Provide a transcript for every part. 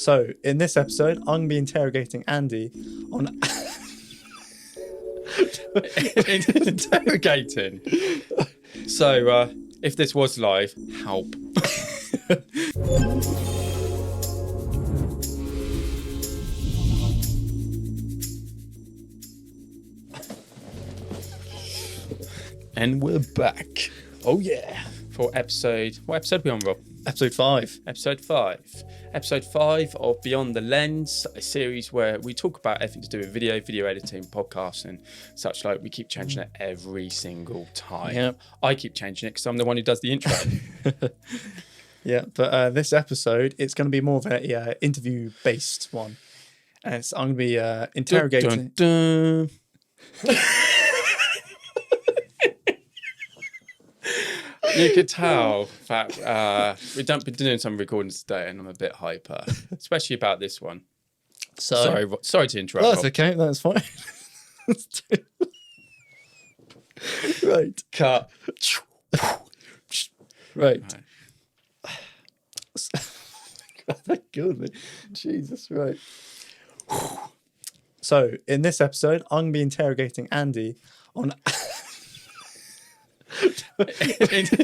So, in this episode, I'm going to be interrogating Andy on. Interrogating. So, if this was live, help. And we're back. Oh, yeah. For episode. What episode are we on, Rob? Episode 5. Episode 5. Episode 5 of Beyond the Lens, a series where we talk about everything to do with video editing, podcasts, and such like. We keep changing it every single time. Yep. I keep changing it because I'm the one who does the intro. Yeah, but this episode, it's going to be more of a interview-based one. And I'm going to be interrogating. Dun, dun, dun. You could tell that we've been doing some recordings today and I'm a bit hyper, especially about this one. So, Sorry to interrupt. that's Rob. okay. That's fine. Right. Cut. Right. Thank God. Jesus, right. So, in this episode, I'm going to be interrogating Andy on.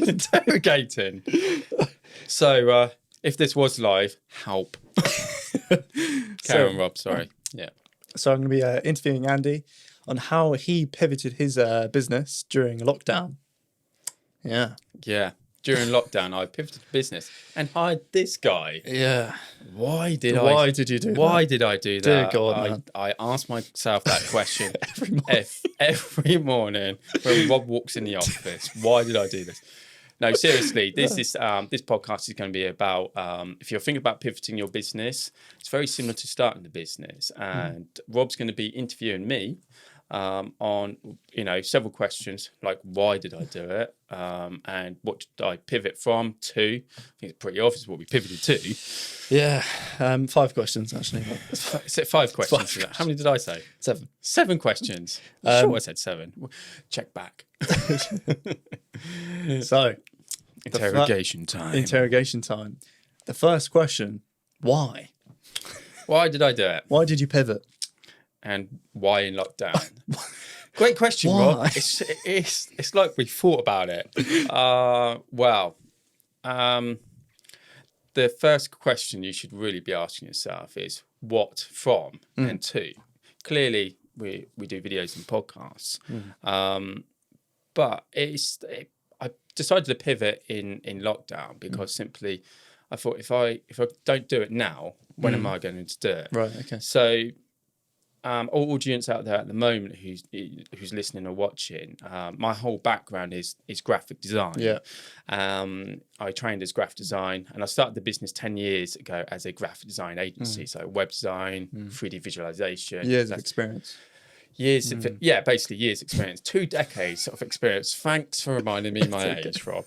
Interrogating. So, if this was live, help. Carry on, Rob. Sorry. Yeah. So, I'm going to be interviewing Andy on how he pivoted his business during lockdown. Yeah. Yeah. During lockdown, I pivoted business and hired this guy. Yeah. Why did did you do that? Why did I do Dear that? God, man. I ask myself that question every morning when Rob walks in the office. Why did I do this? No, seriously, this podcast is going to be about if you're thinking about pivoting your business, it's very similar to starting the business. And Rob's going to be interviewing me on several questions like why did I do it and what did I pivot from to. I think it's pretty obvious what we pivoted to. Yeah. 5 questions, actually. Is it 5 questions? Five How many did I say? 7. 7 questions. Sure, I said 7. Check back. So, Interrogation time. interrogation time. The first question, why? Why did I do it? Why did you pivot? And why in lockdown? Great question, Why? Rob. It's like we thought about it. The first question you should really be asking yourself is what from and to. Clearly, we do videos and podcasts, but I decided to pivot in lockdown because simply I thought if I don't do it now, when am I going to do it? Right, okay. So, all audience out there at the moment who's listening or watching, my whole background is graphic design. Yeah. I trained as graphic design, and I started the business 10 years ago as a graphic design agency. So web design, 3D visualization. Years of experience. Basically years experience, 2 decades of experience. Thanks for reminding me my age, Rob.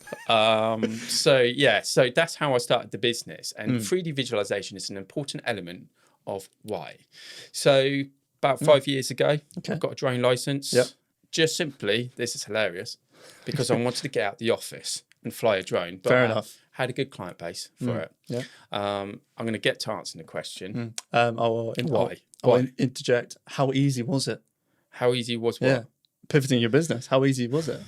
So that's how I started the business. And 3D visualization is an important element of why. So about 5 years ago, I got a drone license. Yep. Just simply, this is hilarious, because I wanted to get out the office and fly a drone. But Fair I enough. had a good client base for it. Yeah. I'm going to get to answering the question. I'll Why? interject. How easy was it? How easy was what? Yeah. Pivoting your business. How easy was it?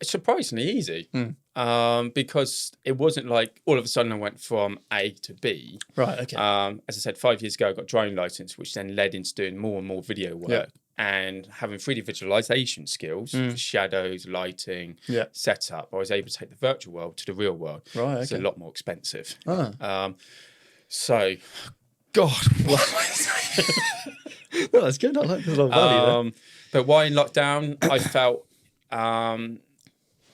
It's surprisingly easy because it wasn't like all of a sudden I went from A to B. Right, okay. As I said, 5 years ago, I got a drone license, which then led into doing more and more video work and having 3D visualization skills for shadows, lighting, setup. I was able to take the virtual world to the real world. Right, It's a okay. lot more expensive. No, that's good. I like the value But why in lockdown? I felt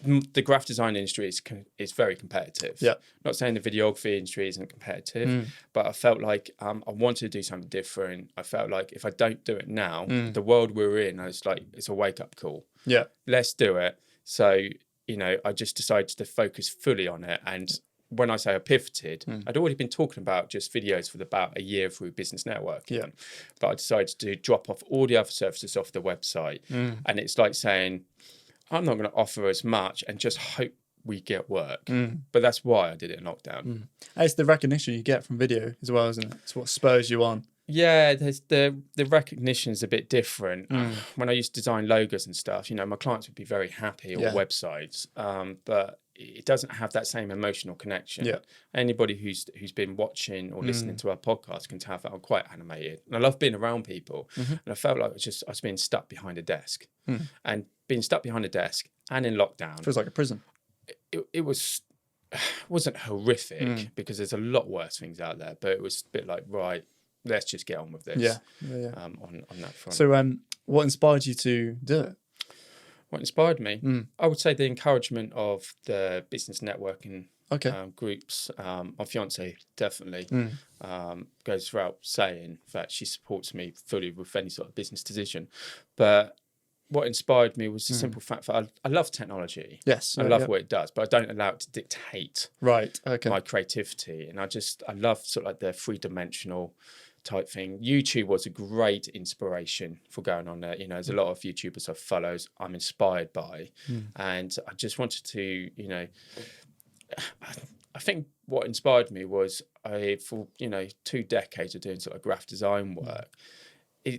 the graphic design industry is very competitive. Yeah. Not saying the videography industry isn't competitive, but I felt like I wanted to do something different. I felt like if I don't do it now, the world we're in, it's a wake up call. Yeah. Let's do it. So, I just decided to focus fully on it. And when I say I pivoted, I'd already been talking about just videos for about a year through Business Network. Yeah. But I decided to drop off all the other services off the website. And it's like saying, I'm not going to offer as much and just hope we get work. But that's why I did it in lockdown. And it's the recognition you get from video as well, isn't it? It's what spurs you on. Yeah, there's the recognition is a bit different. When I used to design logos and stuff, my clients would be very happy, or websites, but it doesn't have that same emotional connection. Yeah. Anybody who's been watching or listening to our podcast can tell that I'm quite animated, and I love being around people. And I felt like I was being stuck behind a desk, and being stuck behind a desk and in lockdown Feels like a prison. It wasn't horrific because there's a lot worse things out there, but it was a bit like, right, let's just get on with this. Yeah. On that front. So, what inspired you to do it? What inspired me? I would say the encouragement of the business networking groups. My fiance definitely goes without saying that she supports me fully with any sort of business decision. But what inspired me was the simple fact that I love technology. Yes. I love what it does, but I don't allow it to dictate my creativity. And I love sort of like the three-dimensional type thing. YouTube was a great inspiration for going on there. There's a lot of YouTubers I follow, I'm inspired by, and I just wanted to, I think what inspired me was for 2 decades of doing sort of graphic design work.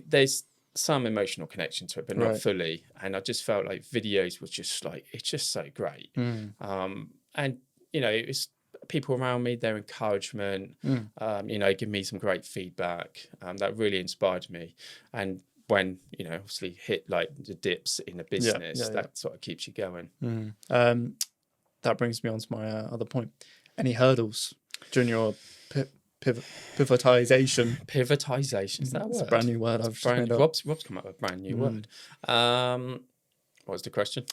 There's some emotional connection to it, but not fully. And I just felt like videos was just like, it's just so great. And it's people around me, their encouragement, give me some great feedback. That really inspired me. And when, obviously hit like the dips in the business, that sort of keeps you going. That brings me on to my other point. Any hurdles during your pivotization? Pivotization, is that a word? It's a brand new word I've just made up. Rob's come up with a brand new word. What was the question?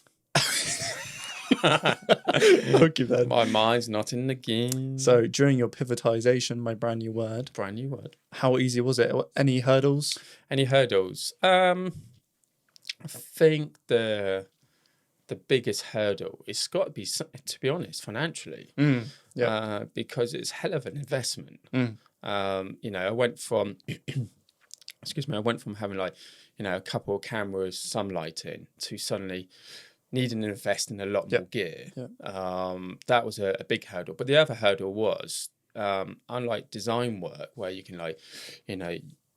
I'll give that. My mind's not in the game. So during your pivotization, my brand new word. Brand new word. How easy was it? Any hurdles? Any hurdles? I think the biggest hurdle it's got to be, to be honest, financially. Because it's hell of an investment. I went from I went from having like a couple of cameras, some lighting, to suddenly needing to invest in a lot more gear. That was a big hurdle. But the other hurdle was, unlike design work where you can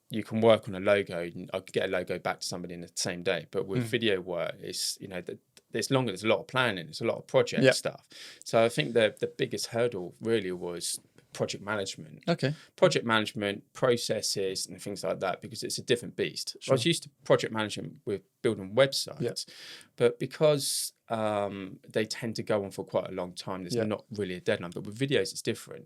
you can work on a logo and I could get a logo back to somebody in the same day. But with video work, it's there's a lot of planning, there's a lot of project stuff. So I think the biggest hurdle really was project management. Project management, processes and things like that, because it's a different beast. I was used to project management with building websites, but because they tend to go on for quite a long time, there's not really a deadline. But with videos, it's different.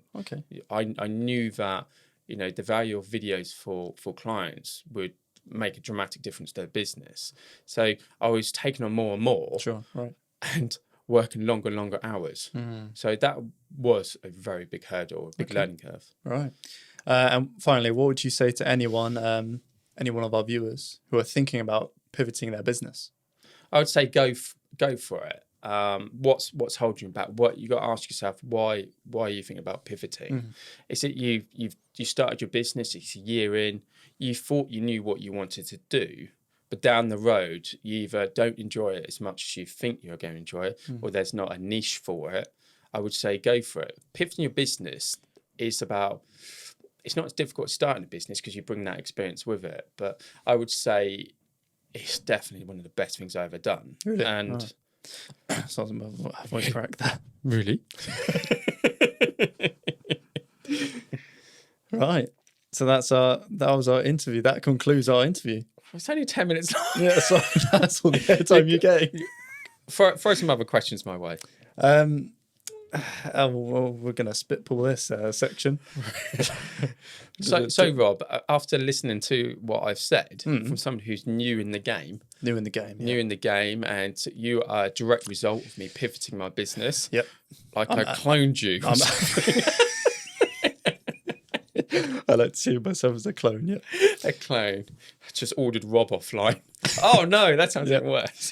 I knew that the value of videos for clients would make a dramatic difference to their business. So I was taking on more and more. And working longer and longer hours. So that was a very big hurdle, a big learning curve. Right. And finally, what would you say to anyone of our viewers who are thinking about pivoting their business? I would say go for it. What's holding you back? What you got to ask yourself, why are you thinking about pivoting? Is it you started your business, it's a year in, you thought you knew what you wanted to do, but down the road you either don't enjoy it as much as you think you're going to enjoy it, or there's not a niche for it. I would say go for it. Pivoting your business is about, it's not as difficult as starting a business because you bring that experience with it, but I would say it's definitely one of the best things I've ever done. Really? And sounds about halfway correct there. Really? Right. So that was our interview. That concludes our interview. It's only 10 minutes long. Yeah, so that's all the airtime you get. Throw some other questions my way. Well, we're going to spitball this section. So Rob, after listening to what I've said from somebody who's new in the game, and you are a direct result of me pivoting my business. I cloned you. I like to see myself as a clone. A clone. I just ordered Rob offline. Oh no, that sounds even worse.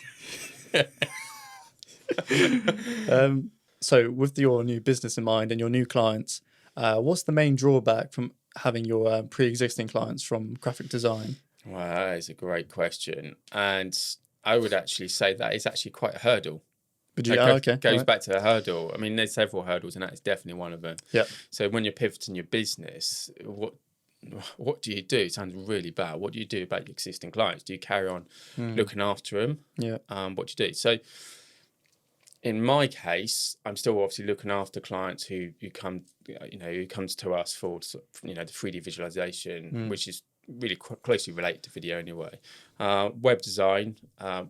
So with your new business in mind and your new clients, what's the main drawback from having your pre-existing clients from graphic design? Well, that is a great question. And I would actually say that is actually quite a hurdle. But you, That goes right. back to the hurdle. I mean, there's several hurdles, and that is definitely one of them. Yeah. So when you're pivoting your business, what do you do? It sounds really bad. What do you do about your existing clients? Do you carry on looking after them? Yeah. What do you do? So in my case, I'm still obviously looking after clients who comes to us for, the 3D visualization, which is really closely related to video anyway. Web design,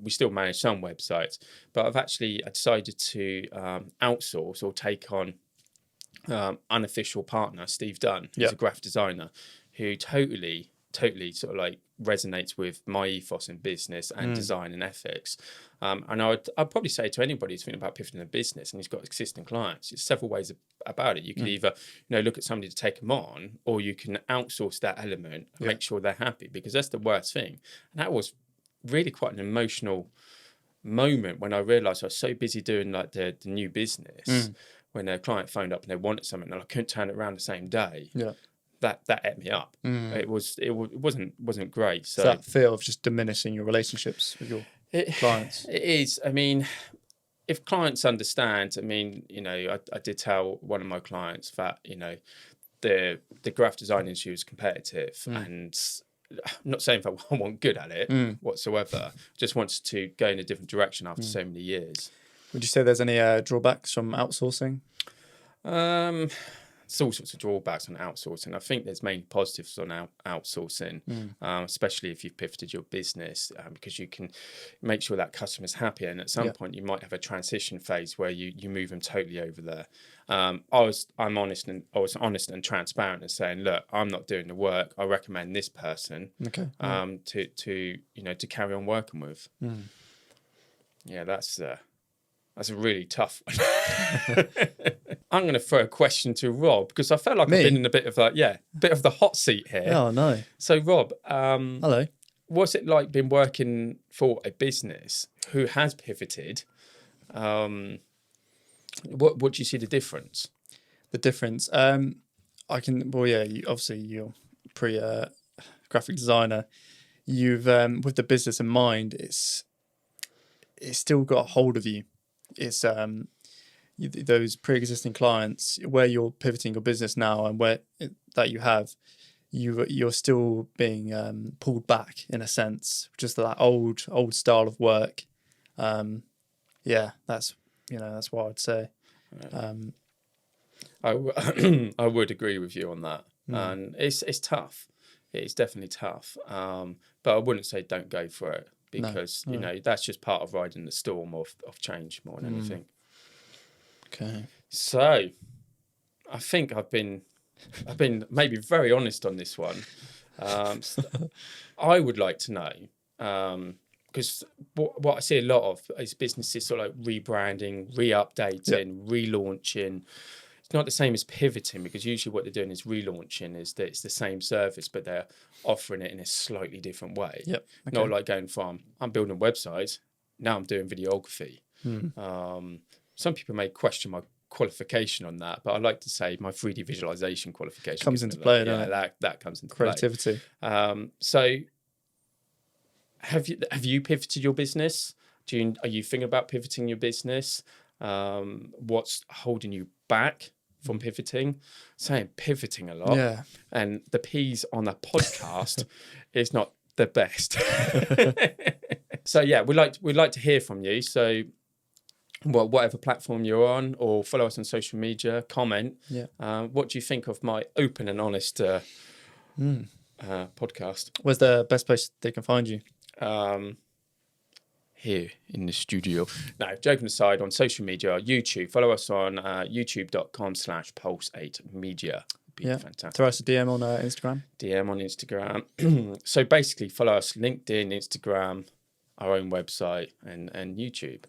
we still manage some websites, but I decided to outsource or take on unofficial partner Steve Dunn, who's a graphic designer, who totally sort of like resonates with my ethos in business and design and ethics. And I'd probably say to anybody who's thinking about pivoting a business and he's got existing clients, there's several ways about it. You could either look at somebody to take them on, or you can outsource that element and make sure they're happy, because that's the worst thing. And that was really quite an emotional moment when I realized I was so busy doing like the new business, when a client phoned up and they wanted something and I couldn't turn it around the same day. That ate me up. It wasn't great. So that fear of just diminishing your relationships with your clients. It is. I mean, if clients understand, I mean, I did tell one of my clients that, the graphic design industry is competitive, and I'm not saying that I wasn't good at it whatsoever, just wanted to go in a different direction after so many years. Would you say there's any drawbacks from outsourcing? There's all sorts of drawbacks on outsourcing. I think there's mainly positives on outsourcing, especially if you've pivoted your business, because you can make sure that customer's happy. And at some point, you might have a transition phase where you move them totally over there. I was honest and transparent and saying, look, I'm not doing the work. I recommend this person to carry on working with. Yeah, that's a really tough one. I'm going to throw a question to Rob, because I felt like I've been in a bit of the hot seat here. Oh, no. So, Rob, hello. What's it like been working for a business who has pivoted? What do you see the difference? The difference? Obviously you're graphic designer. You've, with the business in mind, it's still got a hold of you. It's those pre-existing clients where you're pivoting your business now, and you're still being pulled back in a sense, just that old style of work. That's what I'd say. I would agree with you on that, and it's tough. It's definitely tough, but I wouldn't say don't go for it, because that's just part of riding the storm of change more than anything. Okay. So I think I've been maybe very honest on this one. I would like to know, because what I see a lot of is businesses sort of like rebranding, re-updating, relaunching. It's not the same as pivoting, because usually what they're doing is relaunching, is that it's the same service, but they're offering it in a slightly different way. Yep. Okay. Not like going from, I'm building websites, now I'm doing videography. Some people may question my qualification on that, but I like to say my 3D visualization qualification comes into play. That comes into creativity. So have you pivoted your business? Are you thinking about pivoting your business? What's holding you back from pivoting? Saying pivoting a lot, and the P's on a podcast is not the best. So we'd like to hear from you. So, whatever platform you're on, or follow us on social media, comment. What do you think of my open and honest podcast? Where's the best place they can find you? Here in the studio. No, joking aside, on social media, YouTube, follow us on youtube.com/pulse8media. Be fantastic. Throw us a DM on Instagram. DM on Instagram. So basically, follow us LinkedIn, Instagram, our own website, and YouTube.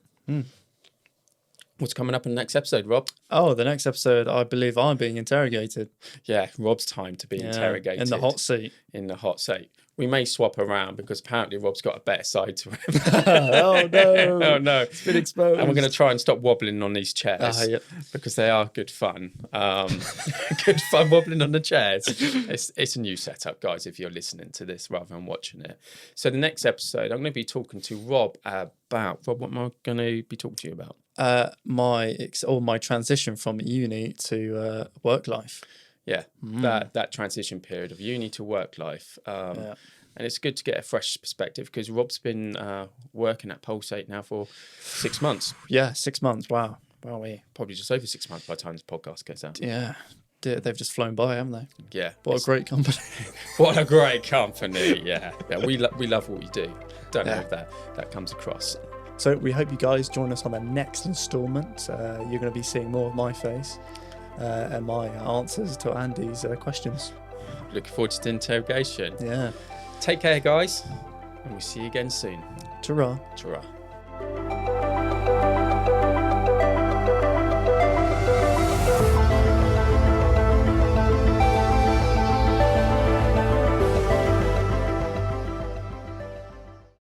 What's coming up in the next episode, Rob? Oh, the next episode, I believe I'm being interrogated. Yeah, Rob's time to be interrogated. In the hot seat. In the hot seat. We may swap around, because apparently Rob's got a better side to him. Oh, no. Oh, no. It's been exposed. And we're going to try and stop wobbling on these chairs, because they are good fun. Good fun wobbling on the chairs. It's a new setup, guys, if you're listening to this rather than watching it. So the next episode, I'm going to be talking to Rob about... Rob, what am I going to be talking to you about? my transition from uni to work life. Yeah, that transition period of uni to work life. Yeah. And it's good to get a fresh perspective because Rob's been working at Pulsate now for 6 months. Yeah, 6 months. Wow. Probably just over 6 months by the time this podcast goes out. Yeah. They've just flown by, haven't they? Yeah. What a great company. What a great company. Yeah. We love what you do. Don't know if that comes across. So we hope you guys join us on the next instalment. You're going to be seeing more of my face and my answers to Andy's questions. Looking forward to the interrogation. Yeah. Take care, guys, and we'll see you again soon. Ta-ra. Ta-ra.